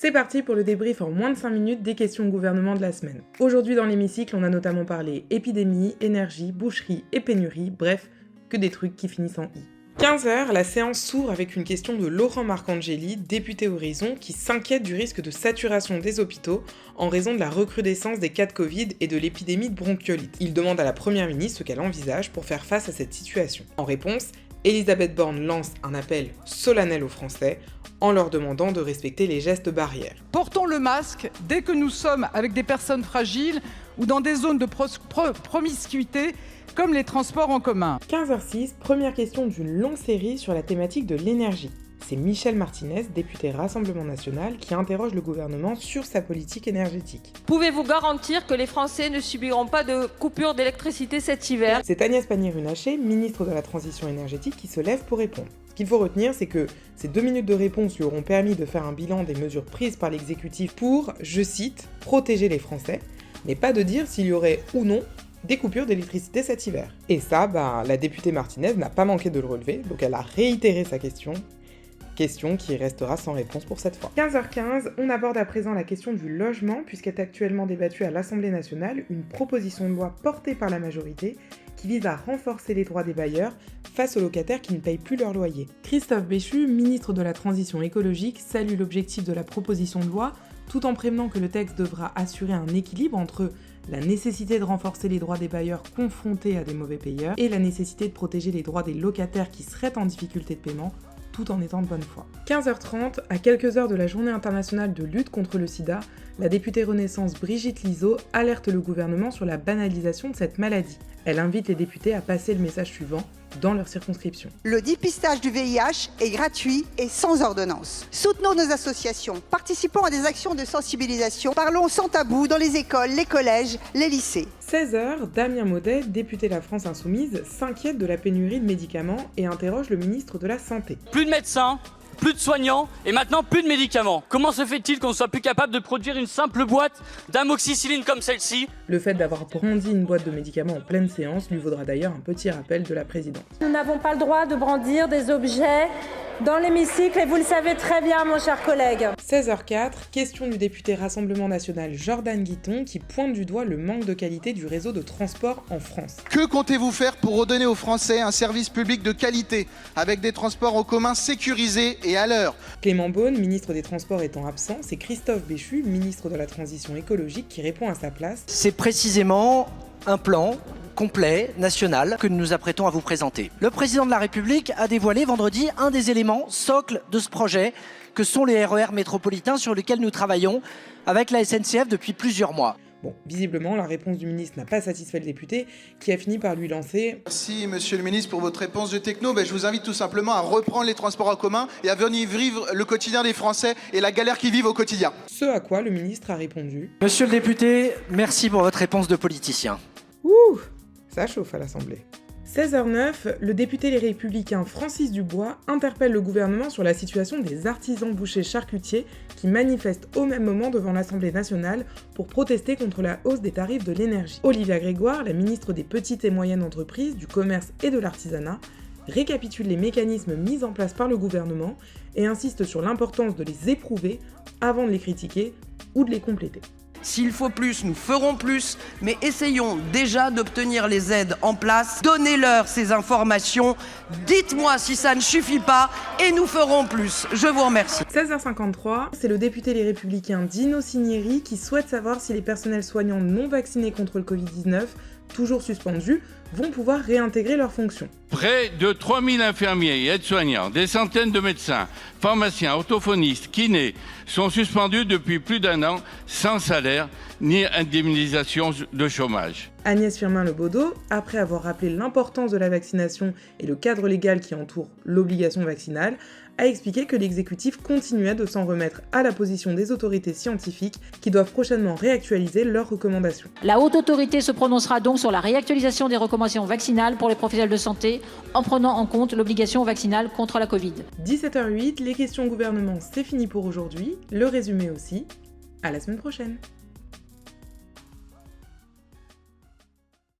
C'est parti pour le débrief en moins de 5 minutes des questions au gouvernement de la semaine. Aujourd'hui dans l'hémicycle, on a notamment parlé épidémie, énergie, boucherie et pénurie, bref, que des trucs qui finissent en i. 15h, la séance s'ouvre avec une question de Laurent Marcangeli, député Horizon, qui s'inquiète du risque de saturation des hôpitaux en raison de la recrudescence des cas de Covid et de l'épidémie de bronchiolite. Il demande à la Première ministre ce qu'elle envisage pour faire face à cette situation. En réponse, Elisabeth Borne lance un appel solennel aux Français en leur demandant de respecter les gestes barrières. Portons le masque dès que nous sommes avec des personnes fragiles ou dans des zones de promiscuité comme les transports en commun. 15h06, première question d'une longue série sur la thématique de l'énergie. C'est Michel Martinez, député Rassemblement National, qui interroge le gouvernement sur sa politique énergétique. Pouvez-vous garantir que les Français ne subiront pas de coupure d'électricité cet hiver ? C'est Agnès Pannier-Runacher, ministre de la Transition énergétique, qui se lève pour répondre. Ce qu'il faut retenir, c'est que ces 2 minutes de réponse lui auront permis de faire un bilan des mesures prises par l'exécutif pour, je cite, protéger les Français, mais pas de dire s'il y aurait ou non des coupures d'électricité cet hiver. Et ça, la députée Martinez n'a pas manqué de le relever, donc elle a réitéré sa question qui restera sans réponse pour cette fois. 15h15, on aborde à présent la question du logement, puisqu'est actuellement débattue à l'Assemblée nationale une proposition de loi portée par la majorité qui vise à renforcer les droits des bailleurs face aux locataires qui ne payent plus leur loyer. Christophe Béchu, ministre de la Transition écologique, salue l'objectif de la proposition de loi, tout en prévenant que le texte devra assurer un équilibre entre la nécessité de renforcer les droits des bailleurs confrontés à des mauvais payeurs et la nécessité de protéger les droits des locataires qui seraient en difficulté de paiement, tout en étant de bonne foi. 15h30, à quelques heures de la journée internationale de lutte contre le sida, la députée Renaissance Brigitte Lizaud alerte le gouvernement sur la banalisation de cette maladie. Elle invite les députés à passer le message suivant dans leur circonscription. Le dépistage du VIH est gratuit et sans ordonnance. Soutenons nos associations, participons à des actions de sensibilisation, parlons sans tabou dans les écoles, les collèges, les lycées. 16h, Damien Maudet, député La France Insoumise, s'inquiète de la pénurie de médicaments et interroge le ministre de la Santé. Plus de médecins, plus de soignants et maintenant plus de médicaments. Comment se fait-il qu'on ne soit plus capable de produire une simple boîte d'amoxicilline comme celle-ci ? Le fait d'avoir brandi une boîte de médicaments en pleine séance lui vaudra d'ailleurs un petit rappel de la présidente. Nous n'avons pas le droit de brandir des objets dans l'hémicycle et vous le savez très bien, mon cher collègue. 16h04, question du député Rassemblement National Jordan Guiton qui pointe du doigt le manque de qualité du réseau de transport en France. Que comptez-vous faire pour redonner aux Français un service public de qualité, avec des transports en commun sécurisés et à l'heure ? Clément Beaune, ministre des Transports étant absent, c'est Christophe Béchu, ministre de la Transition écologique, qui répond à sa place. C'est précisément un plan complet, national, que nous nous apprêtons à vous présenter. Le président de la République a dévoilé vendredi un des éléments socles de ce projet, que sont les RER métropolitains sur lesquels nous travaillons avec la SNCF depuis plusieurs mois. Bon, visiblement, la réponse du ministre n'a pas satisfait le député, qui a fini par lui lancer « Merci, monsieur le ministre, pour votre réponse de techno. Je vous invite tout simplement à reprendre les transports en commun et à venir vivre le quotidien des Français et la galère qu'ils vivent au quotidien. » Ce à quoi le ministre a répondu « Monsieur le député, merci pour votre réponse de politicien. » Ouh, ça chauffe à l'Assemblée. 16h09, le député Les Républicains Francis Dubois interpelle le gouvernement sur la situation des artisans bouchers charcutiers qui manifestent au même moment devant l'Assemblée nationale pour protester contre la hausse des tarifs de l'énergie. Olivia Grégoire, la ministre des Petites et Moyennes Entreprises, du Commerce et de l'Artisanat, récapitule les mécanismes mis en place par le gouvernement et insiste sur l'importance de les éprouver avant de les critiquer ou de les compléter. S'il faut plus, nous ferons plus, mais essayons déjà d'obtenir les aides en place. Donnez-leur ces informations, dites-moi si ça ne suffit pas et nous ferons plus. Je vous remercie. 16h53, c'est le député Les Républicains Dino Cinieri qui souhaite savoir si les personnels soignants non vaccinés contre le Covid-19, toujours suspendus, vont pouvoir réintégrer leurs fonctions. Près de 3000 infirmiers et aides-soignants, des centaines de médecins, pharmaciens, orthophonistes, kinés sont suspendus depuis plus d'1 an sans salaire ni indemnisation de chômage. Agnès Firmin-Lebaudot, après avoir rappelé l'importance de la vaccination et le cadre légal qui entoure l'obligation vaccinale, a expliqué que l'exécutif continuait de s'en remettre à la position des autorités scientifiques qui doivent prochainement réactualiser leurs recommandations. La haute autorité se prononcera donc sur la réactualisation des recommandations vaccinales pour les professionnels de santé en prenant en compte l'obligation vaccinale contre la Covid. 17h08, les questions au gouvernement, c'est fini pour aujourd'hui, le résumé aussi. À la semaine prochaine.